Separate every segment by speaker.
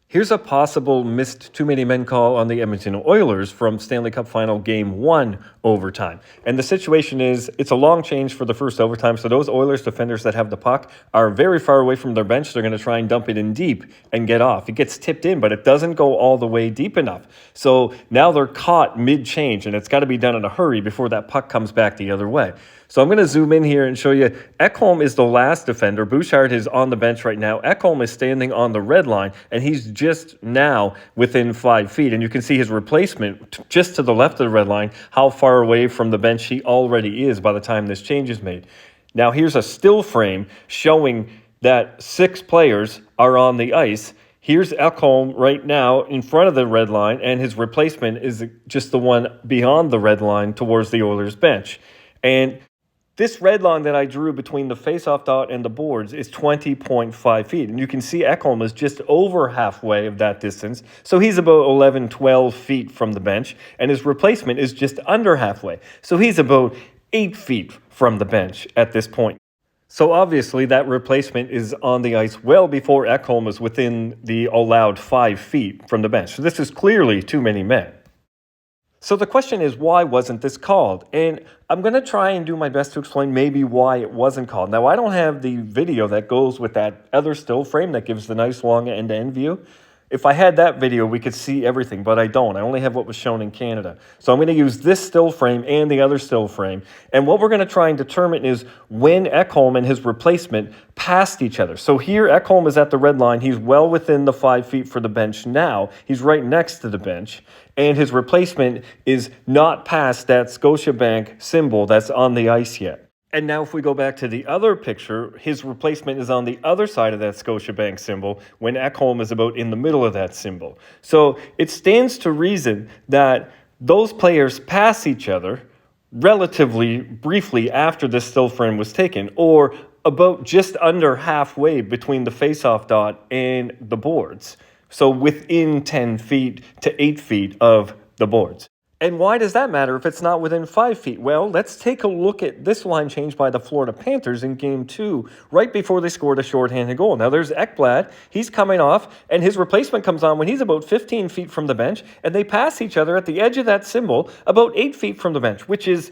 Speaker 1: Here's a possible missed too many men call on the Edmonton Oilers from Stanley Cup Final Game 1 overtime. And the situation is, it's a long change for the first overtime, so those Oilers defenders that have the puck are very far away from their bench. They're going to try and dump it in deep and get off. It gets tipped in, but it doesn't go all the way deep enough. So now they're caught mid-change, and it's got to be done in a hurry before that puck comes back the other way. So I'm going to zoom in here and show you Ekholm is the last defender. Bouchard is on the bench right now. Ekholm is standing on the red line, and he's just now within 5 feet. And you can see his replacement just to the left of the red line, how far away from the bench he already is by the time this change is made. Now here's a still frame showing that 6 players are on the ice. Here's Ekholm right now in front of the red line, and his replacement is just the one beyond the red line towards the Oilers bench. And this red line that I drew between the face-off dot and the boards is 20.5 feet. And you can see Ekholm is just over halfway of that distance. So he's about 11, 12 feet from the bench. And his replacement is just under halfway. So he's about 8 feet from the bench at this point. So obviously that replacement is on the ice well before Ekholm is within the allowed 5 feet from the bench. So this is clearly too many men. So the question is, why wasn't this called? And I'm going to try and do my best to explain maybe why it wasn't called. Now, I don't have the video that goes with that other still frame that gives the nice long end-to-end view. If I had that video, we could see everything, but I don't. I only have what was shown in Canada. So I'm going to use this still frame and the other still frame. And what we're going to try and determine is when Ekholm and his replacement passed each other. So here, Ekholm is at the red line. He's well within the 5 feet for the bench now. He's right next to the bench. And his replacement is not past that Scotiabank symbol that's on the ice yet. And now if we go back to the other picture, his replacement is on the other side of that Scotiabank symbol when Ekholm is about in the middle of that symbol. So it stands to reason that those players pass each other relatively briefly after this still frame was taken, or about just under halfway between the face-off dot and the boards. So within 10 feet to 8 feet of the boards. And why does that matter if it's not within 5 feet? Well, let's take a look at this line change by the Florida Panthers in Game 2, right before they scored a shorthanded goal. Now, there's Ekblad. He's coming off, and his replacement comes on when he's about 15 feet from the bench, and they pass each other at the edge of that symbol about 8 feet from the bench, which is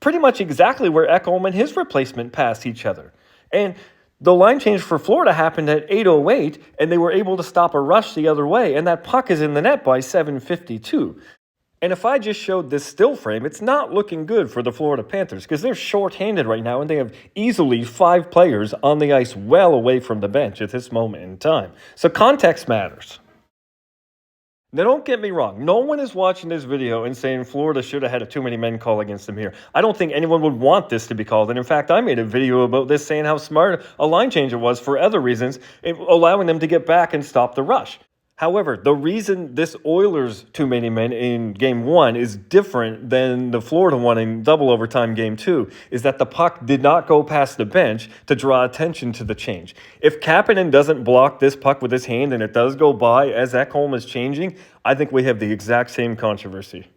Speaker 1: pretty much exactly where Ekholm and his replacement pass each other. And the line change for Florida happened at 8:08, and they were able to stop a rush the other way, and that puck is in the net by 7:52. And if I just showed this still frame, it's not looking good for the Florida Panthers because they're short-handed right now and they have easily 5 players on the ice well away from the bench at this moment in time. So context matters. Now, don't get me wrong. No one is watching this video and saying Florida should have had a too many men call against them here. I don't think anyone would want this to be called. And in fact, I made a video about this saying how smart a line change it was for other reasons, allowing them to get back and stop the rush. However, the reason this Oilers too many men in Game 1 is different than the Florida one in double overtime Game 2 is that the puck did not go past the bench to draw attention to the change. If Kapanen doesn't block this puck with his hand and it does go by as Ekholm is changing, I think we have the exact same controversy.